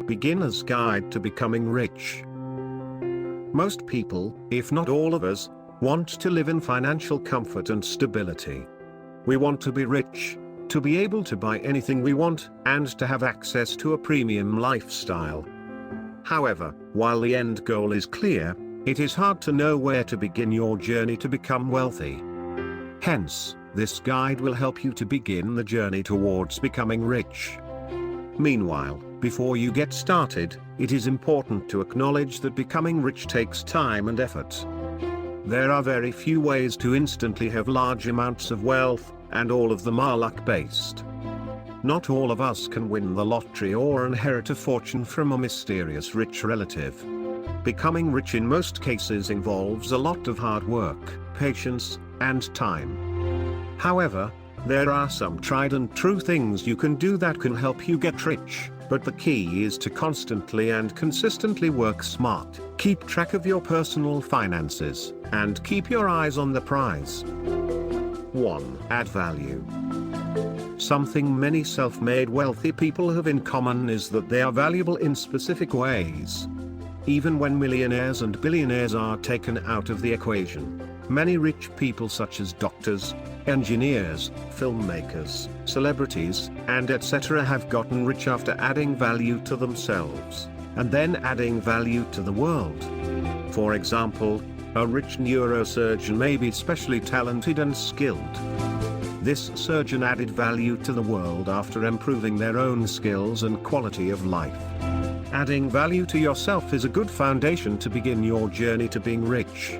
Beginner's Guide to Becoming Rich. Most people, if not all of us, want to live in financial comfort and stability. We want to be rich, to be able to buy anything we want, and to have access to a premium lifestyle. However, while the end goal is clear, it is hard to know where to begin your journey to become wealthy. Hence, this guide will help you to begin the journey towards becoming rich. Meanwhile, before you get started, it is important to acknowledge that becoming rich takes time and effort. There are very few ways to instantly have large amounts of wealth, and all of them are luck-based. Not all of us can win the lottery or inherit a fortune from a mysterious rich relative. Becoming rich in most cases involves a lot of hard work, patience, and time. However, there are some tried and true things you can do that can help you get rich, but the key is to constantly and consistently work smart, keep track of your personal finances, and keep your eyes on the prize. 1. Add value. Something many self-made wealthy people have in common is that they are valuable in specific ways. Even when millionaires and billionaires are taken out of the equation, many rich people such as doctors, engineers, filmmakers, celebrities, and etc. have gotten rich after adding value to themselves, and then adding value to the world. For example, a rich neurosurgeon may be specially talented and skilled. This surgeon added value to the world after improving their own skills and quality of life. Adding value to yourself is a good foundation to begin your journey to being rich.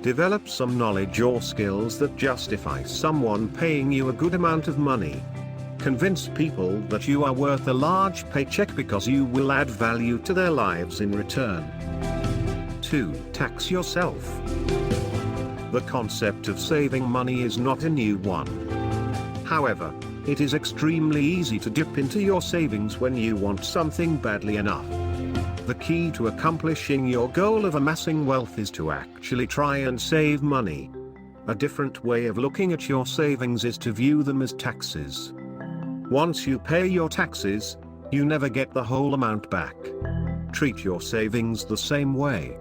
Develop some knowledge or skills that justify someone paying you a good amount of money. Convince people that you are worth a large paycheck because you will add value to their lives in return. 2. Tax yourself. The concept of saving money is not a new one. However, it is extremely easy to dip into your savings when you want something badly enough. The key to accomplishing your goal of amassing wealth is to actually try and save money. A different way of looking at your savings is to view them as taxes. Once you pay your taxes, you never get the whole amount back. Treat your savings the same way.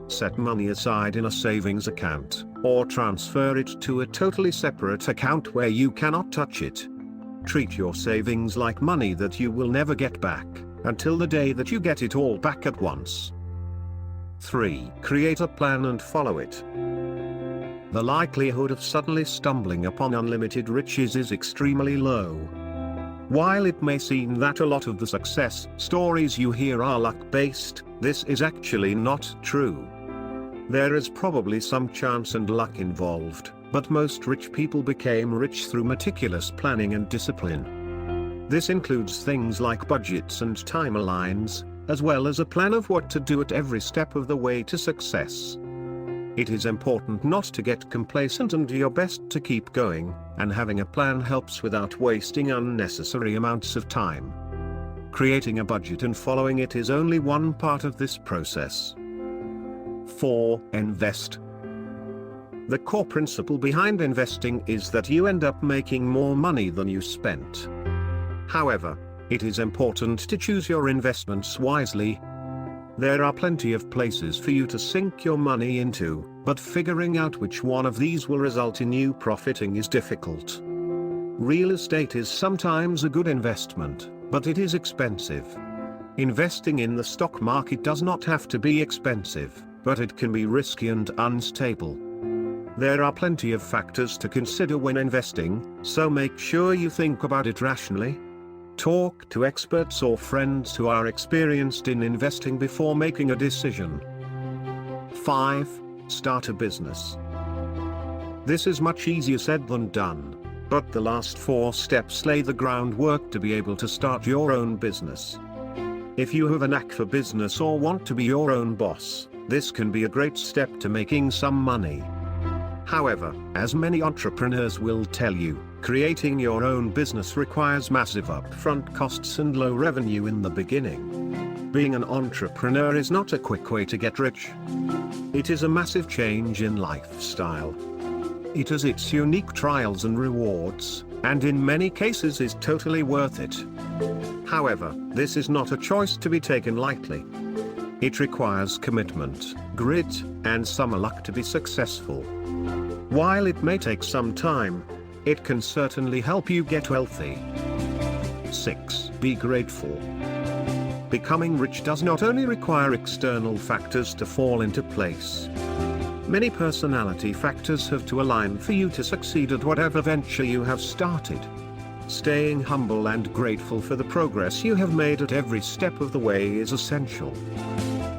Set money aside in a savings account, or transfer it to a totally separate account where you cannot touch it. Treat your savings like money that you will never get back, until the day that you get it all back at once. 3. Create a plan and follow it. The likelihood of suddenly stumbling upon unlimited riches is extremely low. While it may seem that a lot of the success stories you hear are luck-based, this is actually not true. There is probably some chance and luck involved, but most rich people became rich through meticulous planning and discipline. This includes things like budgets and timelines, as well as a plan of what to do at every step of the way to success. It is important not to get complacent and do your best to keep going, and having a plan helps without wasting unnecessary amounts of time. Creating a budget and following it is only one part of this process. 4. Invest. The core principle behind investing is that you end up making more money than you spent. However, it is important to choose your investments wisely. There are plenty of places for you to sink your money into, but figuring out which one of these will result in you profiting is difficult. Real estate is sometimes a good investment, but it is expensive. Investing in the stock market does not have to be expensive, but it can be risky and unstable. There are plenty of factors to consider when investing, so make sure you think about it rationally. Talk to experts or friends who are experienced in investing before making a decision. 5. Start a business. This is much easier said than done, but the last 4 steps lay the groundwork to be able to start your own business. If you have a knack for business or want to be your own boss, this can be a great step to making some money. However, as many entrepreneurs will tell you, creating your own business requires massive upfront costs and low revenue in the beginning. Being an entrepreneur is not a quick way to get rich. It is a massive change in lifestyle. It has its unique trials and rewards, and in many cases is totally worth it. However, this is not a choice to be taken lightly. It requires commitment, grit, and some luck to be successful. While it may take some time, it can certainly help you get wealthy. 6. Be grateful. Becoming rich does not only require external factors to fall into place. Many personality factors have to align for you to succeed at whatever venture you have started. Staying humble and grateful for the progress you have made at every step of the way is essential.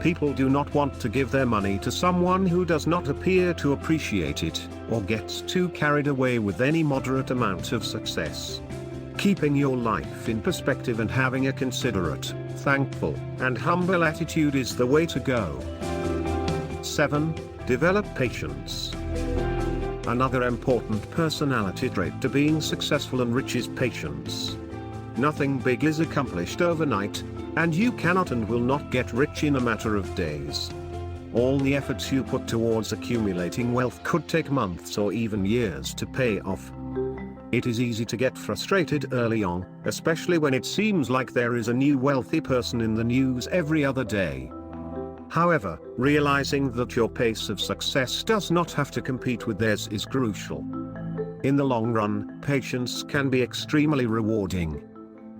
People do not want to give their money to someone who does not appear to appreciate it, or gets too carried away with any moderate amount of success. Keeping your life in perspective and having a considerate, thankful, and humble attitude is the way to go. 7. Develop patience. Another important personality trait to being successful and rich is patience. Nothing big is accomplished overnight, and you cannot and will not get rich in a matter of days. All the efforts you put towards accumulating wealth could take months or even years to pay off. It is easy to get frustrated early on, especially when it seems like there is a new wealthy person in the news every other day. However, realizing that your pace of success does not have to compete with theirs is crucial. In the long run, patience can be extremely rewarding.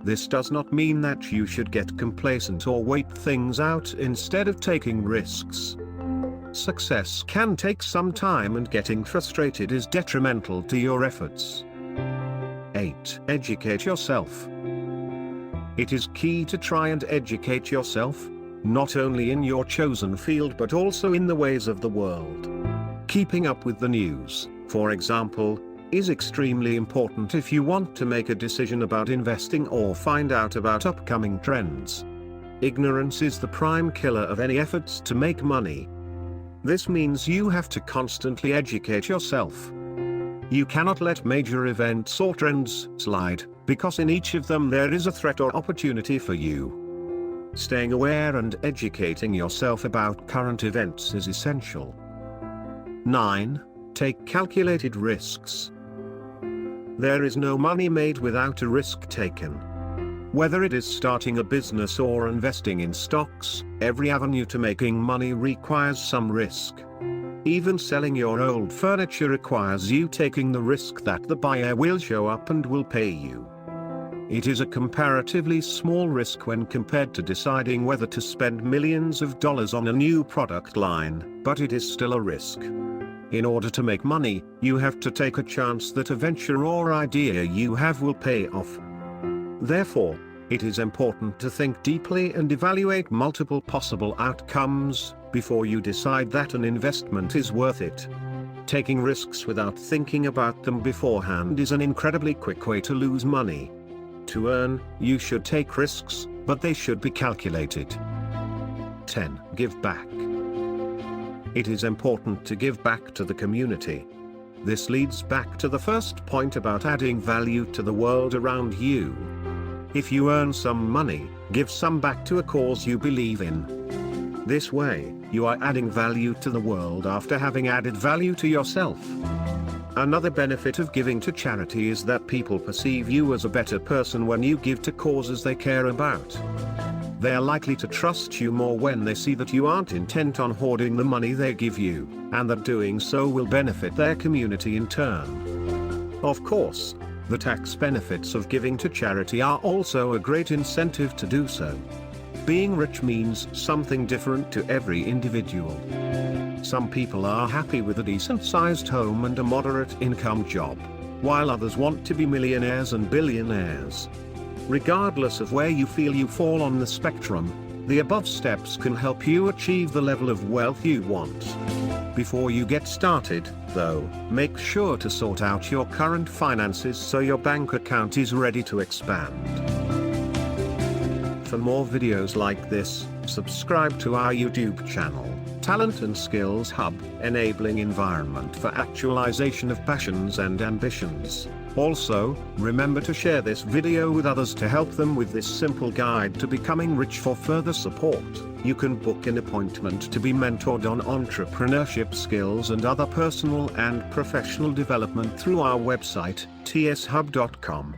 This does not mean that you should get complacent or wait things out instead of taking risks. Success can take some time, and getting frustrated is detrimental to your efforts. 8. Educate yourself. It is key to try and educate yourself, not only in your chosen field but also in the ways of the world. Keeping up with the news, for example, is extremely important if you want to make a decision about investing or find out about upcoming trends. Ignorance is the prime killer of any efforts to make money. This means you have to constantly educate yourself. You cannot let major events or trends slide, because in each of them there is a threat or opportunity for you. Staying aware and educating yourself about current events is essential. 9. Take calculated risks. There is no money made without a risk taken. Whether it is starting a business or investing in stocks, every avenue to making money requires some risk. Even selling your old furniture requires you taking the risk that the buyer will show up and will pay you. It is a comparatively small risk when compared to deciding whether to spend millions of dollars on a new product line, but it is still a risk. In order to make money, you have to take a chance that a venture or idea you have will pay off. Therefore, it is important to think deeply and evaluate multiple possible outcomes before you decide that an investment is worth it. Taking risks without thinking about them beforehand is an incredibly quick way to lose money. To earn, you should take risks, but they should be calculated. 10. Give back. It is important to give back to the community. This leads back to the first point about adding value to the world around you. If you earn some money, give some back to a cause you believe in. This way, you are adding value to the world after having added value to yourself. Another benefit of giving to charity is that people perceive you as a better person when you give to causes they care about. They are likely to trust you more when they see that you aren't intent on hoarding the money they give you, and that doing so will benefit their community in turn. Of course, the tax benefits of giving to charity are also a great incentive to do so. Being rich means something different to every individual. Some people are happy with a decent-sized home and a moderate-income job, while others want to be millionaires and billionaires. Regardless of where you feel you fall on the spectrum, the above steps can help you achieve the level of wealth you want. Before you get started, though, make sure to sort out your current finances so your bank account is ready to expand. For more videos like this, subscribe to our YouTube channel, Talent and Skills Hub, enabling environment for actualization of passions and ambitions. Also, remember to share this video with others to help them with this simple guide to becoming rich. For further support, you can book an appointment to be mentored on entrepreneurship skills and other personal and professional development through our website, tshub.com.